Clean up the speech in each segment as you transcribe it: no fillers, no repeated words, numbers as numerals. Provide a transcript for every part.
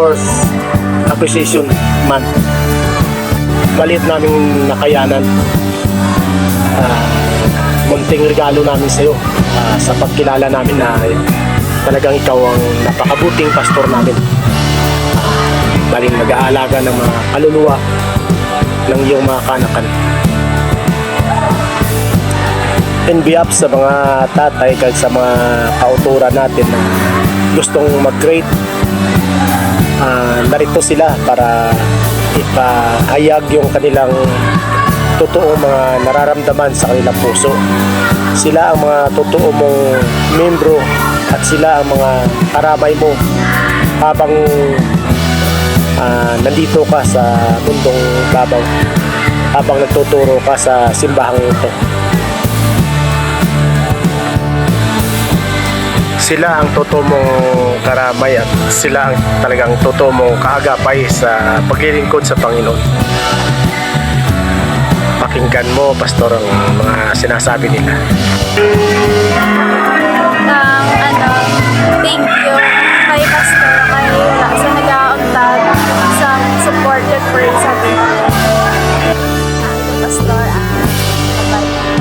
Pastor's Acquisition Month. Maliit naming nakayanan. Munting regalo namin sa iyo sa pagkilala namin na talagang ikaw ang napakabuting pastor namin. Baling nag-aalaga ng mga kaluluwa ng iyong mga kanakan. And be up sa mga tatay kahit sa mga kauturan natin na gustong mag-great. Narito sila para ipahayag yung kanilang totoong mga nararamdaman sa kanilang puso. Sila ang mga totoo mong membro at sila ang mga karamay mo habang nandito ka sa mundong babaw, habang nagtuturo ka sa simbahang ito. Sila ang totoo mong karamay at sila ang talagang totoo mong kaagapay sa paglilingkod sa Panginoon. Pakinggan mo, Pastor, ang mga sinasabi nila. Thank you kay Pastor, sa nag-auntad sa supported for sa akin. Pastor,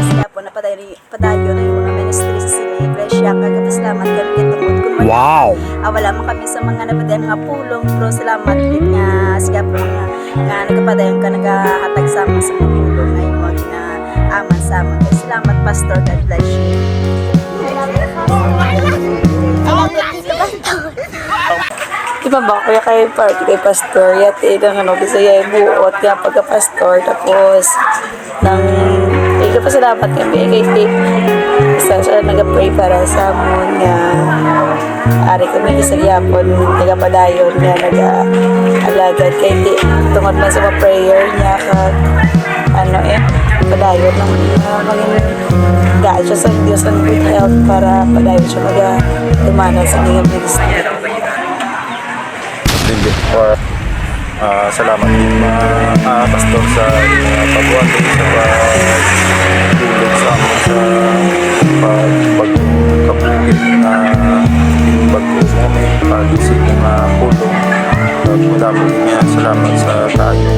sila po napadayo na yung mga ministries sa Iglesia. Kagapasalamat kami kitungod kung Wow! wala mo kami sa mga napadayon mga pulong, pero salamat din nga siya po nga nagkapadayon ka nagahatag sa mga sa mga pulong ngayon mo aman sa amin. Salamat, Pastor. God bless you. Di ba ba, kaya kay party kay pastor, yat ng bisaya yung buot nga pagka-pastor, tapos nang pasalamat kami kay Tip, isa siya nag-pray para sa amon nga ari kami isa yapon nagapadayon nga nag-alagad kay Tip tungod man sa mga prayer niya kag padayon ng maging gaan siya sa Diyos ang good health para padayon siya mag-tumanan sa mga ministry. Or salamat din mga pastor sa pagbuhat sa pagtulog sa amin sa pagkapugit na pag-uus namin pag-isip mga pulong. Wala mo niya salamat sa tayo.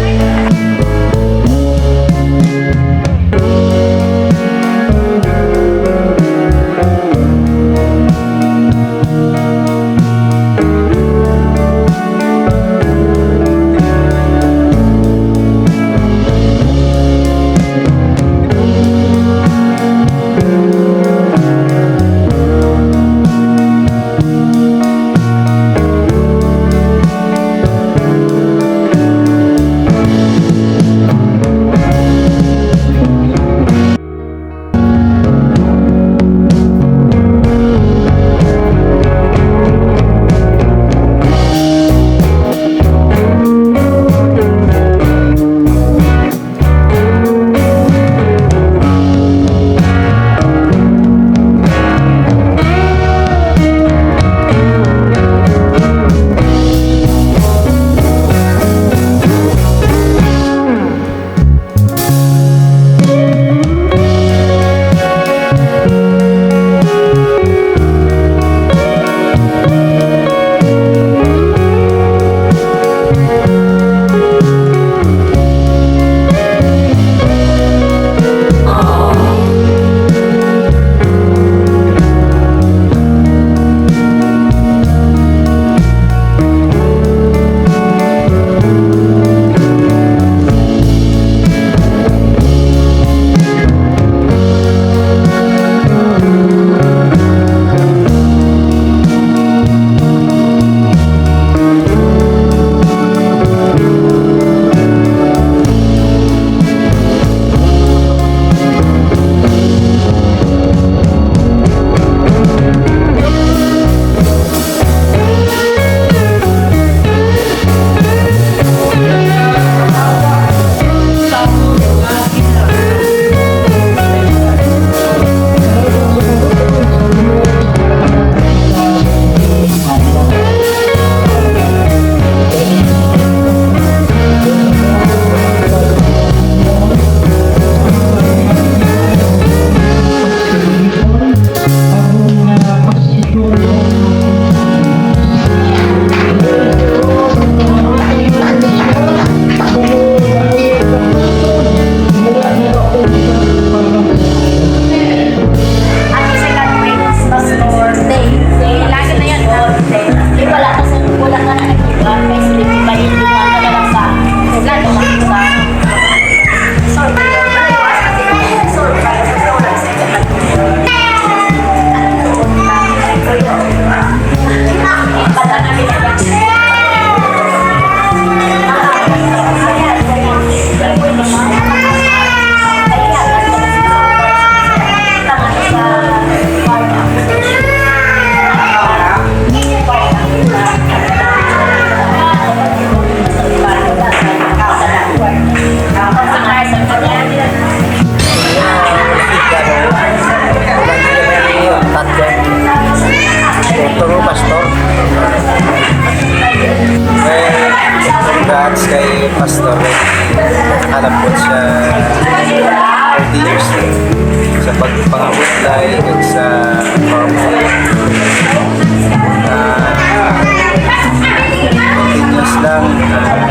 lang,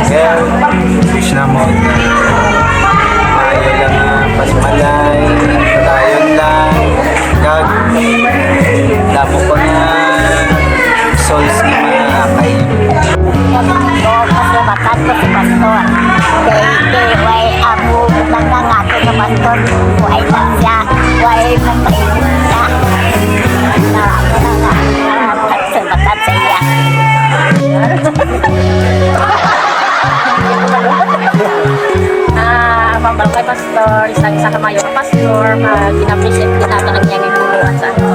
girl, wish na mo maayo lang pasmalay, padayon lang, kag damo pa nga souls nga mga kayo. Bakat ko si Pastor. Kaya way amo nangangato sa Pastor. Way lang siya. Way magpahilin siya. Na ako na nga. Bakat sa iya. Mambal kay Pastor, isa kamayo ka Pastor, mag-appreciate din natin ang niyang itulungan sa atin.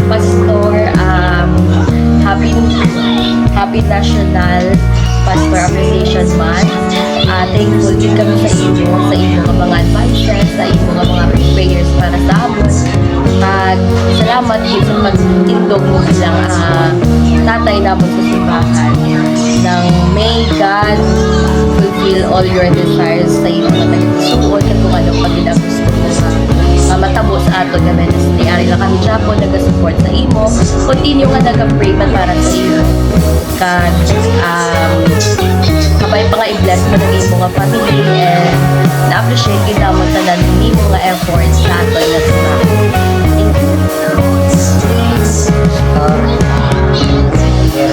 Pastor, happy National Pastor Appreciation Month. Thankful din kami sa inyo nga mga advices, sa inyo nga mga prayers para sa amon. Salamat din sa pagtindog mo bilang tatay namin sa simbahan. Nang may God fulfill all your desires sa inyo na nagsuot at kung anong pagkilabos ko nga matabo sa ato nga ministry. Ari lang kami siya po nag-support sa imo. Continue nga nag-pray man para sa iyo. Kag kabay pa nga i-bless mo ng imo nga family and na-appreciate din naman tanan ni mo nga efforts sa ato nga simbahan. Thank you.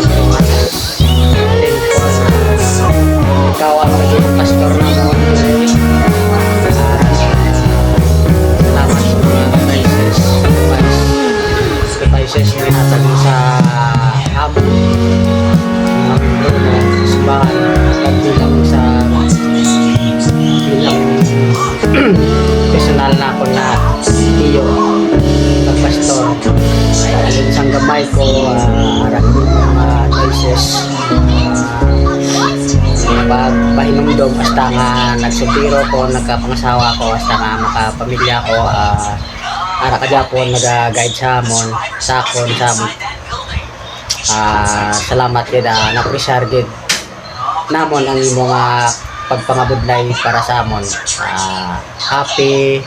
Ikaw ang maging pastor na mo. Salamat sa mga advices na hatag mo sa amon. Mga membro mo sa simbahan. At bilang personal na ako na iyo pagpastor. Ay alin sang gamay ko aral mo mga advices. Pagpahinumdog basta nga nagsupiro ko, nagkapangasawa ko, basta nga makapamilya ko, ara ka Japon, nag-guide sa amon, sa akon, sa amon. Salamat gid, na-appreciate gid namon ang imo nga pagpangabudlay para sa amon. Happy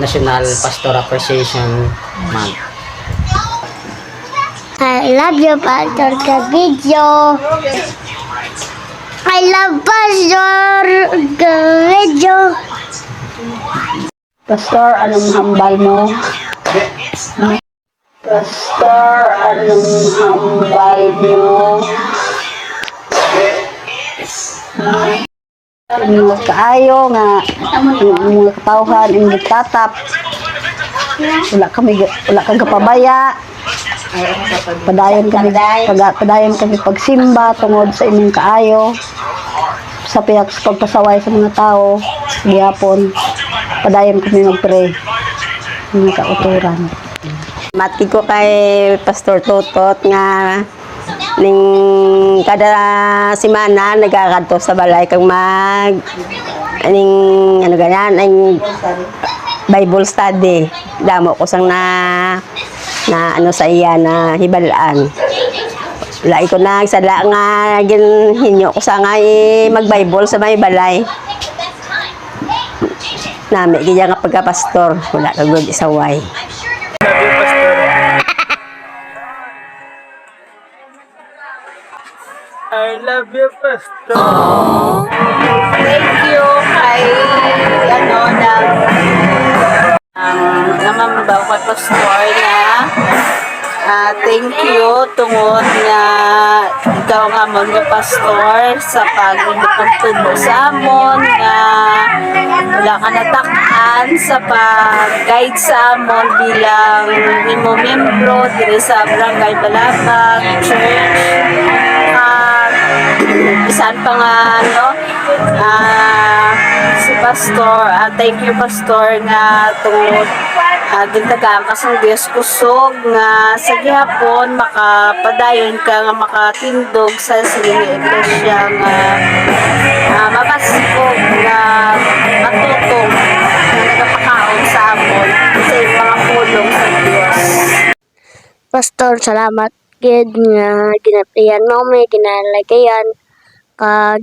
National Pastor Appreciation Month. I love you, Pastor Gavidio. I love Pastor Gavidio. Pastor, anong hambal mo? Pastor, anong hambal mo? Mga kaayo nga, mga katawhan, hindi tatap. Wala kang kapabaya. Padayon kami pagsimba tungod sa imong kaayo. Sa piyak sa pagpasaway sa mga tao, gihapon. Padayon kami mag-pray. Mga kauturan. Mati ko kay Pastor Totot nga ning kada semana nagakadto sa balay kag mag aning ano ganyan ang Bible study. Damo ko sang na ano sa iya na hibalaan. Wala ko na sada nga ginhinyo ko sa nga mag-Bible sa may balay. Nami giya nga pagka-pastor, wala ka gud isaway. I love you, Pastor. Thank you kay namamabaw ka Pastor na thank you tungod nga ikaw nga mo nga Pastor sa pag-ibutog sa amon nga wala ka natakan sa pag-guide sa amon bilang imo membro diri sa Barangay Balabag Church. Isan pa nga si Pastor, thank you Pastor nga tungod gintagaan ka sa Diyos kusog nga sa gihapon makapadayon ka nga makatindog sa siling iglesia nga mabasikog nga matutong nga nagapakaon sa amon sa mga pulong sa Diyos. Pastor, salamat gid nga ginapriyan mo may ginalagayan kag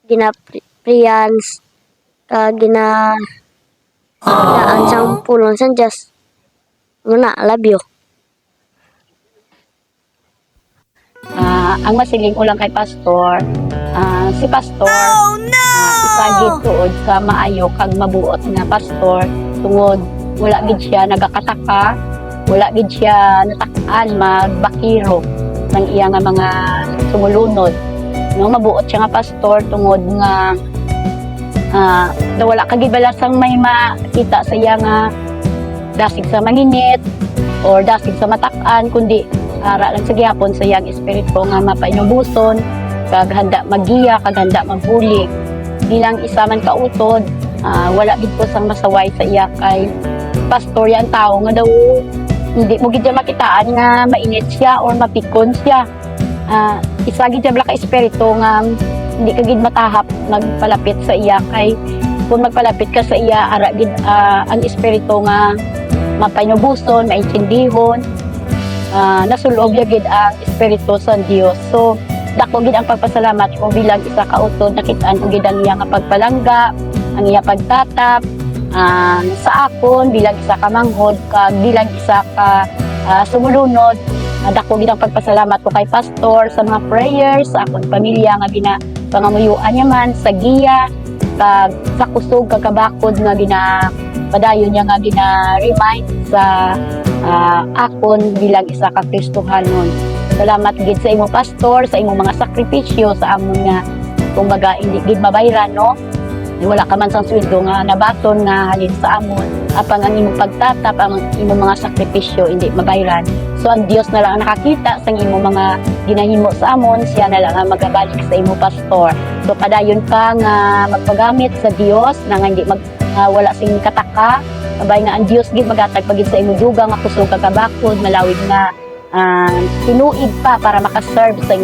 ginapriyan kag ginaan sa pulong sa Diyos Muna, love you. Ang masiling ko lang kay Pastor, si Pastor, isagid tuod sa maayo kag mabuot nga Pastor, tungod wala gid siya nagakataka, wala gid siya natak-an magbakiro ng iya nga mga sumulunod. No, mabuot siya nga Pastor tungod nga wala kagid balasang may makita sa iya nga dasig sa manginit or dasig sa matak-an, kundi ara lang sa gihapon sa iyang espiritu nga mapainubuson, kag handa magiya, kag handa mabulig. Di lang isa man kautod, wala gid ko sang masaway sa iya kay Pastor yan tao nga daw hindi mo gid siya makitaan nga mainit siya or mapikon siya. Isa gid siya ka espiritu nga hindi ka gid matahap magpalapit sa iya kay kung magpalapit ka sa iya ara gid ang espiritu nga mapainubuson, maintindihon, nasulog gid ang espiritu sa Dios. So dako gid ang pagpasalamat ko bilang isa ka utod, nakitaan ko gid ang iya nga pagpalangga, ang iya pagtatap sa akon bilang isa ka manghod kag bilang isa ka sumulunod. Dako gid ang pagpasalamat ko kay Pastor sa mga prayers sa akon pamilya nga pangamuyuan niya man sa giya kag sa kusog kag kabakod nga padayon niya nga gina-remind sa akon bilang isa ka Kristohanon. Salamat gid sa imo Pastor, sa imo mga sakripisyo sa amon nga kumbaga hindi gid mabayran, no? Wala ka man sang sweldo nga nabaton nga halin sa amon, apang ang imo pagtatap, ang imo mga sakripisyo hindi mabayran. So ang Dios na lang ang nakakita sa imo mga ginahimo sa amon, siya na lang ang magabalik sa imo Pastor. So padayon ka nga magpagamit sa Dios na nga hindi wala sing kataka, abay nga ang Dios gid magatag pagid sa imo dugang nga kusog kagabakod, malawig nga tinuig pa para makaserve sa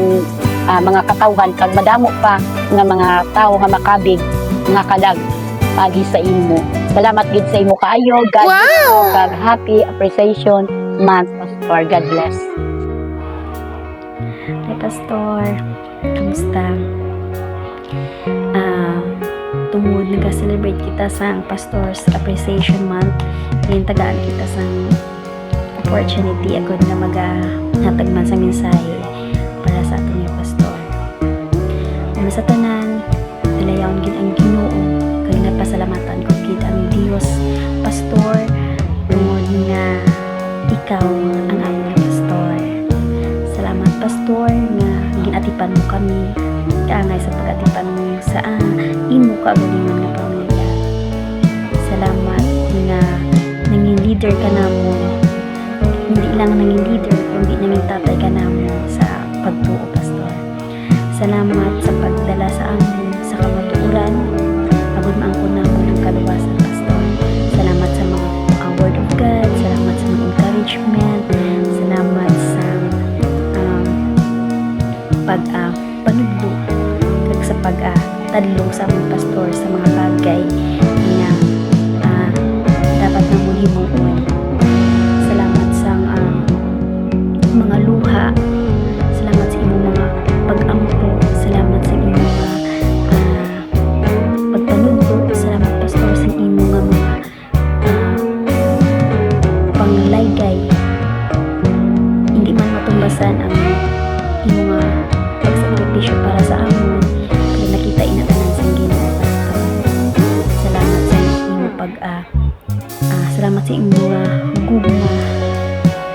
mga katawhan kag madamo pa nga mga tao nga makabig nga kalag pagi sa imo. Salamat gid sa imo kaayo. God bless you kag happy appreciation month, Pastor. God bless. Hi Pastor, kamusta? Tungod nag-celebrate kita sa Pastor's Appreciation Month, ngayon tagaan kita sa opportunity agad na maghatag man sa mensahe para sa aton nga Pastor. Una sa tanan, dalayaon gid ang Ginoo kay napasalamatan ko gid ang Dios Pastor tungod nga ikaw ang aming Pastor. Salamat Pastor nga ginatipan mo kami kaangay sa pag-atipan mo sa imo kaugalingon nga pamilya. Salamat nga nanging leader ka namon, hindi lang nanging leader kundi nanging tatay ka namon sa pagtuo Pastor. Salamat sa pagdala sa amon sa kamatuoran, agud maangkon namon ang kaluwasan Pastor. Salamat sa mga word of God, salamat sa mga encouragement, salamat sa panudlo kag sa pagtadlong sa among Pastor sa mga bagay nga dapat na mong himuon. Salamat sa mga luha, salamat sa imong mga pag-ampo, salamat sa imong mga pagpanudlo, salamat Pastor sa imong mga panglaygay. Hindi man matumbasan ang imong mga pagsakripisyo para sa amon, pero nakita inatanan sa Ginoo Pastor. Salamat sa imong salamat sa imong mga gugma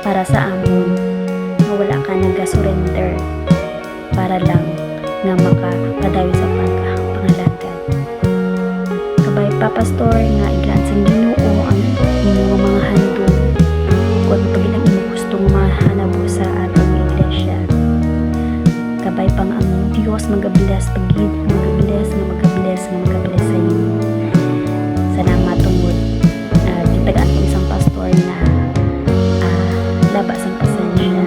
para sa amon, nga wala ka nag-surrender para lang nga makapadayo sa pangalagan. Kabay pa Pastor nga iglan sa Ginoo ang imong mga handog kung pagid ang imong gustong mahanabo sa atong iglesia. Kabay pang ang Dios magabless pagid, magabless sa inyo. Salamat tungod gitagaan ko isang Pastor na laba sang pasensya.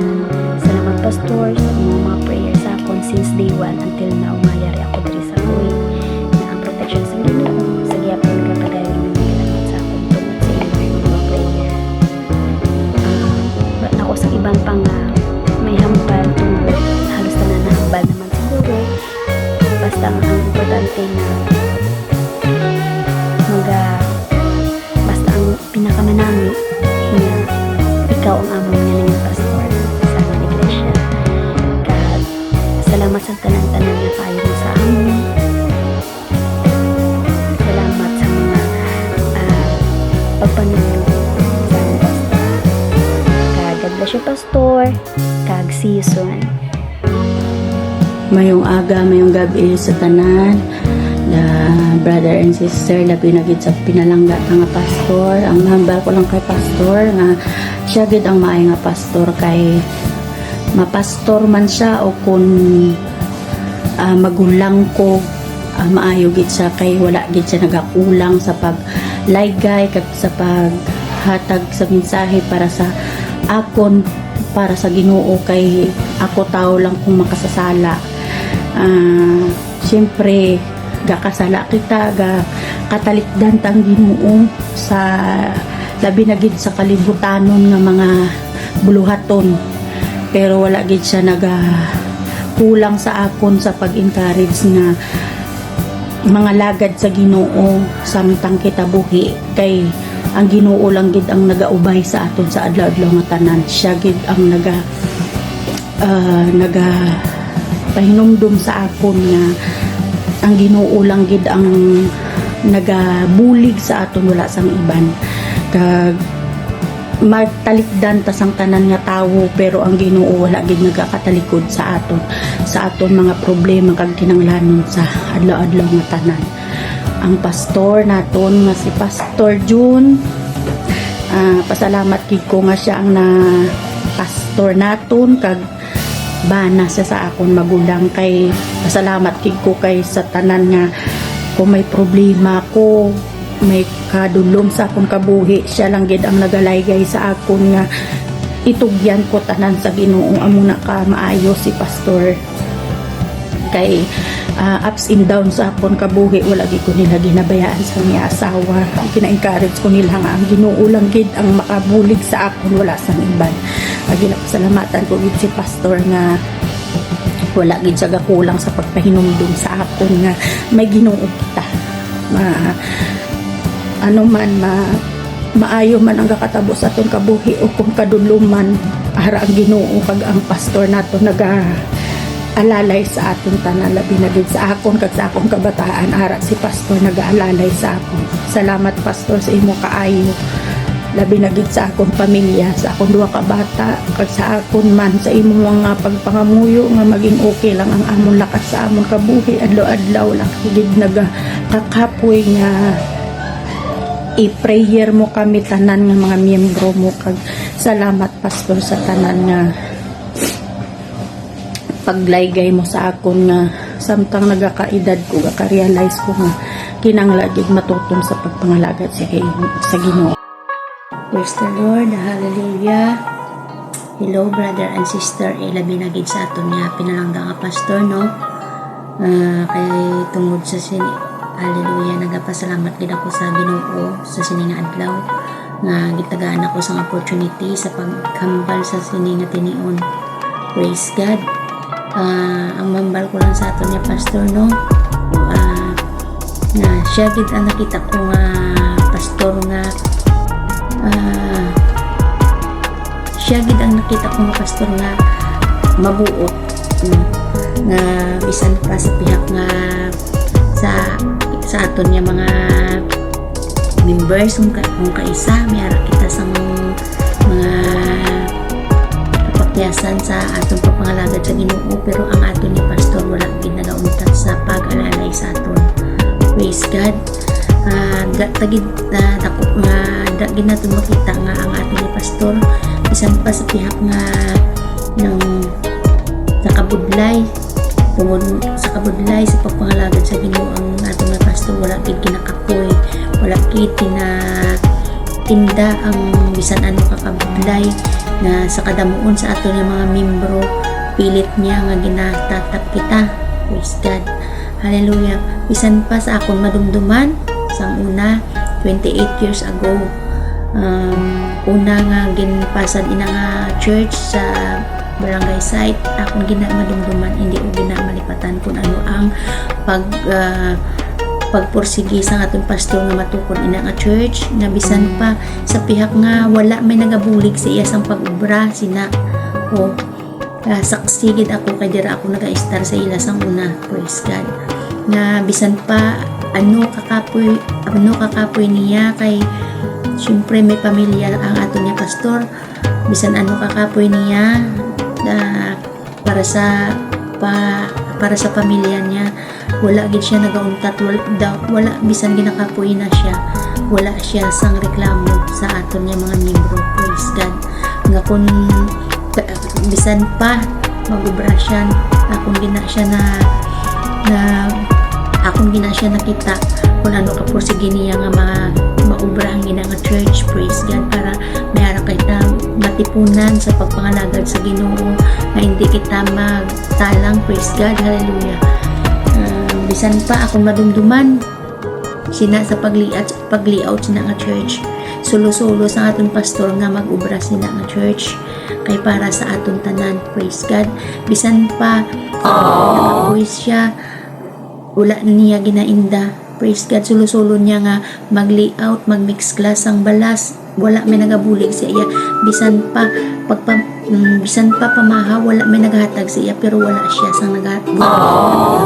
Salamat Pastor sa mga prayers sa akon since day 1 until now, mayari ako diri sa kuwi na ang protection sa Ginoo sa gihapon nga padayon ng salamat sa akon tungod sa inyong mga prayer. Ako sa ibang pang may hambal tungod halos na nahambal naman siguro, basta ang importante na pagpanunod sa among pastor. Kag God bless you, pastor. Kag see you soon. Mayong aga, mayong gabi sa tanan. The brother and sister labi na gid sa pinalangga nga pastor. Ang hambal ko lang kay pastor nga siya gid ang maay nga pastor, kay mapastor man siya o kung magulang ko, maayo gid siya, kay wala gid siya nagakulang sa paglaygay kag sa paghatag sa mensahe para sa akon, para sa Ginoo, kay ako tao lang kung makasasala. Siyempre gakasala kita, katalikdan tang Ginoo sa labi na gid sa kalibutanon nga mga buluhaton, pero wala gid siya kulang sa akon sa pag-encourage na mga lagad sa Ginoo samtang kita buhi, kay ang Ginoo lang gid ang nagaubay sa aton sa adlaw-adlaw nga tanan. Siya gid ang pahinumdum sa akon nga ang Ginoo lang gid ang nagabulig sa aton, wala sang iban. Kag magtalikdan ta sang tanan nga tawo, pero ang Ginoo wala gid nagakatalikod sa aton mga problema kag kinanglanon sa adlaw-adlaw nga tanan. Ang pastor naton nga si Pastor June, pasalamat gid ko nga siya ang na pastor naton, kag bana siya sa akon magulang, kay pasalamat gid ko kay sa tanan nga kung may problema ko, may kadulom sa akong kabuhi, siya lang gid ang nagalaygay sa akon nga itugyan ko tanan sa Ginoo. Amo na ka maayo si pastor, kay ups and downs sa akon kabuhi wala gid ko nila ginabayaan sa niya asawa. Kina-encourage ko nila nga ang Ginoo lang gid ang makabulig sa akon, wala sang iban. Ginapasalamatan ko gid si pastor nga wala gid sa gakulang sa pagpahinumdum sa akon nga may Ginoo kita. Maayo man ang kakatabo sa atong kabuhi o kung kaduluman, ara ang Ginoo kag ang pastor nato alalay sa aton tanan, labi na gid sa akon kag sa akong kabataan, ara si pastor nagaalalay sa akon. Salamat pastor sa imo kaayo, labi na gid sa akong pamilya, sa akong duha ka bata kag sa akon man, sa imo mga pagpangamuyo nga maging okay lang ang amon lakas sa amon kabuhi adlaw-adlaw lang gid nagakakapoy nga i-prayer mo kami tanan nga mga miyembro mo. Kag salamat pastor sa tanan nga paglaygay mo sa akon nga samtang nagakaedad ko, gaka-realize ko nga kinanglagid matutom sa pagpangalagad sa Ginoo. Praise the Lord, hallelujah. Hello brother and sister, labi na gid sa aton nga pinalangga nga pastor, no? Kay tungod sa hallelujah, nagapasalamat gid ako sa Ginoo sa sini nga adlaw nga gitagaan ako sa opportunity sa paghambal sa sini nga tinion. Praise God. Ang mambal ko lang sa aton niya pastor, no, na siya gid ang nakita ko nga pastor nga siya gid ang nakita ko nga pastor nga mabuot, nga bisan pa sa pihak nga sa aton niya mga members kung kaisa may ara kita sang mga kapakyasan sa atong papangalagad sa Ginoo, pero ang aton ni pastor wala gid nagauntat sa pag-alalay sa aton. Praise God. Tagid dako nga gid naton makita nga ang aton ni pastor bisan pa sa pihak nga ng sa kabudlay, tungod sa kabudlay sa pagpangalagad sa Ginoo, ang aton ni pastor wala gid kinakapoy, wala gid tinda ang bisan ano kakabudlay na sa kadamuon sa aton nga mga membro, pilit niya nga ginatatap kita. Praise God. Hallelujah. Bisan pa sa akong madumduman sang una 28 years ago, una nga ginpasad ina nga church sa barangay site, akong madumduman, hindi ko ginamalipatan kung ano ang pagpursigi sa atong pastor nga matukod ina nga church, nga bisan pa sa pihak nga wala may nagabulig sa iya sang pag-ubra sina o saksi gid ako kay dira ako naga-star sa ila sang una. Praise God. Nga bisan pa ano kakapoy niya kay Siyempre may pamilya ang ato niya pastor. Bisan ano kakapoy niya na para sa pamilya niya, wala gid siya nagauntat, wala bisan ginakapoy na siya, wala siya sang reklamo sa aton niya mga miyembro. Praise God. Nga kung bisan pa magubra siya, akong gina siya nakita kung ano ka sige niya nga maubrahang ina nga church. Praise God. Para mayara kita matipunan sa pagpangalagad sa Ginoo, na hindi kita magtalang. Praise God. Hallelujah. Bisan pa akong madumduman sina sa pagliaut sina nga church, sulo-sulo sa aton pastor nga mag-ubra sina nga church kay para sa aton tanan. Praise God. Bisan pa nakapoys siya, wala niya ginainda. Praise God. Sulo-sulo niya nga mag-layout, mag-mix class ang balas, wala may nagabulig sa iya. Bisan pa pamaha, wala may naghatag sa iya, pero wala siya sang naghatag.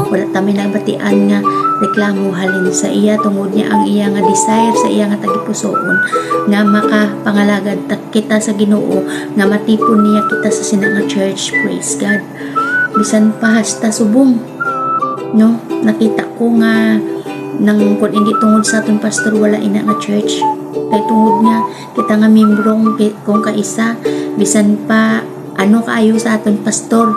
Wala tami nagbatian nga reklamo halin sa iya, tungod niya ang iya nga desire sa iya nga tagipusoon nga makapangalagad kita sa Ginoo, nga matipon niya kita sa sinanga church. Praise God. Bisan pa hasta subong, no, nakita ko nga nang kung hindi tungod sa aton pastor wala ina nga church, kay tungod nga kita nga membrong kung kaisa, bisan pa ano kaayo sa aton pastor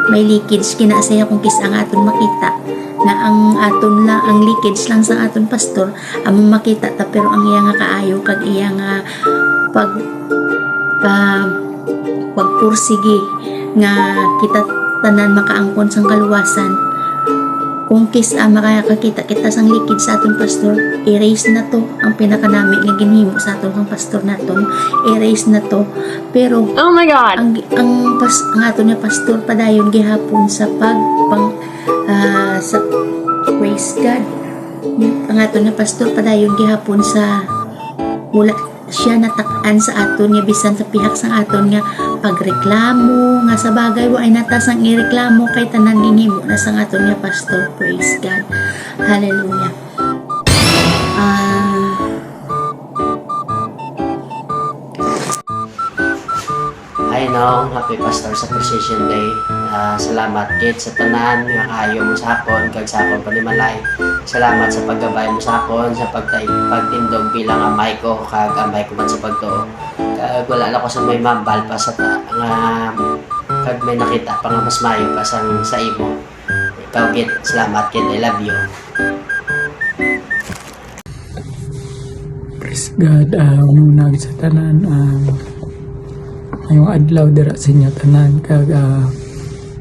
may leakage kinasaya kung kisa nga aton makita na ang aton lang ang leakage lang sa aton pastor among makita ta, pero ang iya nga kaayo kag iya nga pagpursige nga kita tanan makaangkon sang kaluwasan. Kung makakakita kita sang likid sa aton pastor, erase na to ang pinakanami nga ginhimo sa aton kang pastor naton, erase na to. Pero oh my God, ang aton nga pastor padayon gihapon sa sa praise God. Ang aton nga pastor padayon gihapon sa wala siya natak-an sa aton nga bisan sa pihak sa aton nga pagreklamo nga sa bagay wa ay natasang ireklamo kay tanan ginhimo na sa aton nga pastor. Praise God. Hallelujah. Hi no, happy Pastor's Appreciation Day. Salamat kit sa tanan nga kaayo mo sa akon kag sa akon panimalay. Salamat sa paggabay mo sa akon sa pagtindog bilang amay ko kag amay ko man sa pagtuo. Kag wala na ko sa may mambal pa sa nga kag may nakita pa nga mas maayo pa sa imo. Ikaw kit, salamat kit, I love you. Praise God. Muna sa tanan ngayong adlaw dira sa inyo tanan kag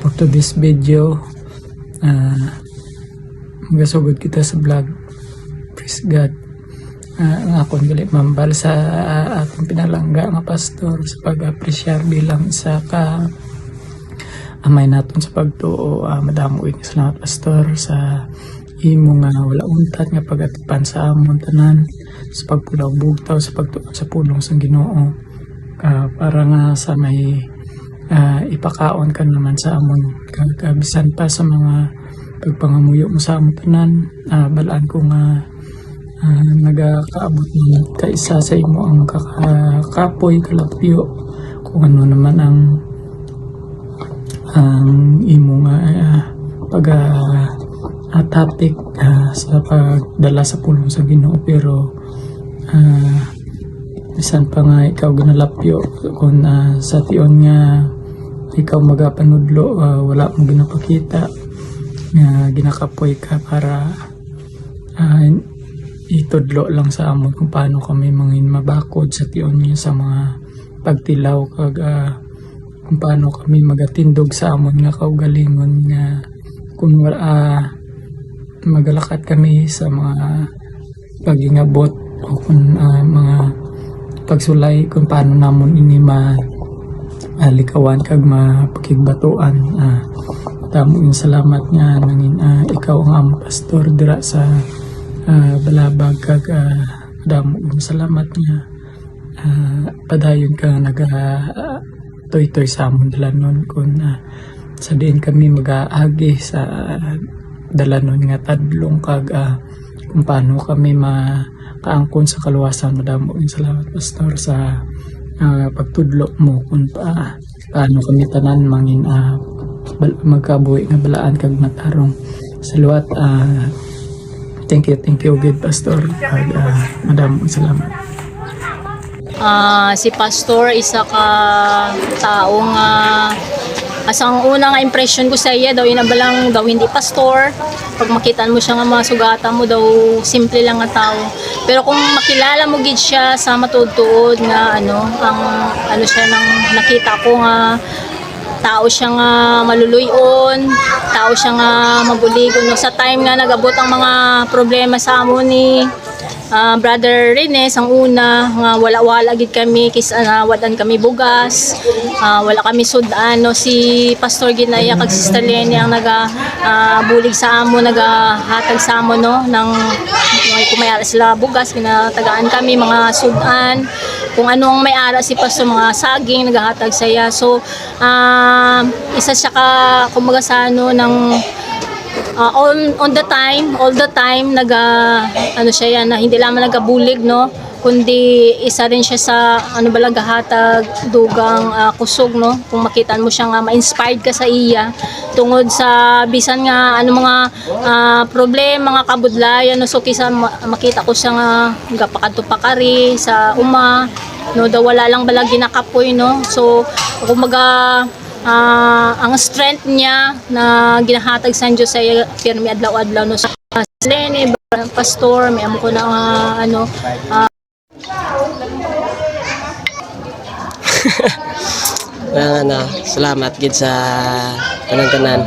for to this video magasugod kita sa vlog. Praise God. Ang akong gali mambal sa atong pinalangga nga pastor sa pag-apresyar bilang isa ka amay naton sa pagtuo. Madamo ini salamat pastor sa imo nga wala untat nga pagatipan sa amon tanan sa pagpulaw bugtaw sa pagtuon sa pulong sa Ginoo. Para nga sa may ipakaon ka naman sa amon kabisan pa sa mga pagpangamuyo mo sa amon tanan. Balaan ko nga nagakaabot mo kaisa sa imo ang kakapoy kalapyo kung ano naman ang imo nga topic sa pagdala sa pulong sa Ginoo. Pero bisan pa nga ikaw ginalapyo kung sa tion nga ikaw magapanudlo, wala mo ginapakita nga ginakapoy ka para itudlo lang sa amon kung paano kami mangin mabakod sa tion niya sa mga pagtilaw kag kung paano kami magatindog sa amon nga kaugalingon nga kung magalakat kami sa mga pagingabot o kung mga pagsulay kung paano namon ini malikawan kag mapakigbatuan. Tamo yung salamat nga nangin ikaw ang among pastor dira sa balabag kag damo yung salamat nga padayon ka toy-toy sa amon dalanon kung sa diin kami mag-aagi sa dalanon nga tadlong kag kung paano kami kaangkon sa kaluwasan. Madamo yung salamat Pastor sa pagtudlo mo kung paano kami tanan mangin magkabuhi nga balaan kag matarong sa luwat. Thank you good Pastor. Madamo salamat. Si Pastor isa ka taong asang una nga impression ko sa iya daw inabalang daw hindi pastor. Pag makitaan mo siya nga mga sugatan mo daw simple lang nga tao. Pero kung makilala mo gid siya sa matuod-tuod nga ang siya nang nakita ko nga tao siya nga maluluyon, tao siya nga mabuligon no sa time nga nagabot ang mga problema sa amon ni Brother Rines ang una nga wala gid kami kis wadan kami bugas, wala kami sudan no si Pastor Ginaya kag Sister Lenny ang bulig sa amon nagahatag sa amon no nang kumayara sila bugas kinatagaan kami mga sudan kung anong may ara si Pastor mga saging nagahatag saya. So isa siya ka kumbaga sa ng all the time siya yan na hindi lamang nagabulig no kundi isa rin siya sa balagahatag dugang kusog no kung makitaan mo siya nga ma-inspired ka sa iya tungod sa bisan nga mga problema mga kabudlayan no so kisa makita ko siya nga gapakadto pakari sa no daw wala lang balag ginakapoy no so kumaga ang strength niya na ginahatag sa Diyos ay pirmi adlaw-adlaw no sa Lenny, Pastor, may amo ko na salamat gid sa tanan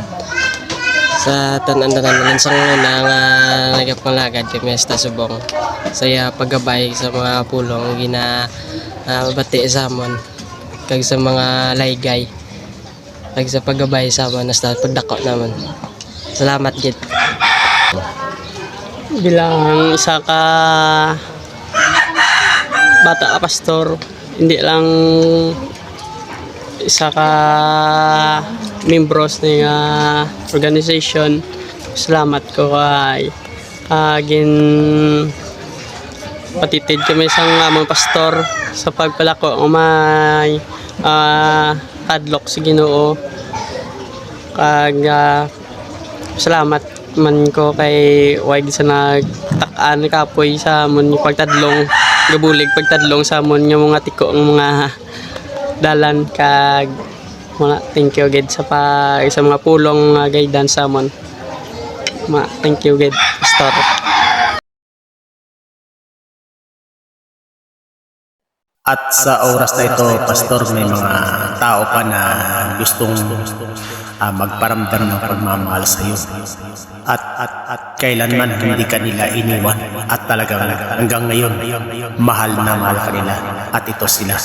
sa tanan sa una nga nagapalagad kami sa subong saya paggabay sa mga pulong bati sa amon kag sa mga laygay kag sa paggabay sa amon sa pagdako naman. Salamat gid. Bilang isa ka bata ka pastor, hindi lang isa ka membros ng organization. Salamat ko kay patitid kami sa among pastor sa pagpalako may padlock sa Ginoo kag salamat man ko kay wag sa nagtak-an kapoy sa amon pagtadlong gabulig pagtadlong sa amon nga mga tiko ng mga dalan kag mga thank you gid sa mga pulong guidance sa amon thank you gid pastor. At sa oras na ito, Pastor, may mga tao pa na gustong magparamdam ng pagmamahal sa iyo. At kailanman hindi ka nila iniwan. At talagang hanggang ngayon, mahal na mahal ka nila. At ito sila.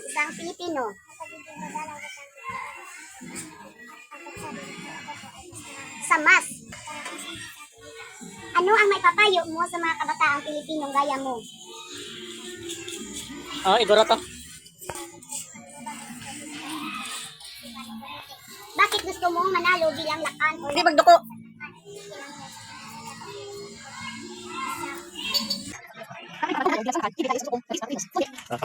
Isang Pilipino. Sa mas. Ano ang may papayo mo sa mga kabataang Pilipinong gaya mo? Igora to. Bakit gusto mong manalo bilang lakan o Hindi magduko. Ah,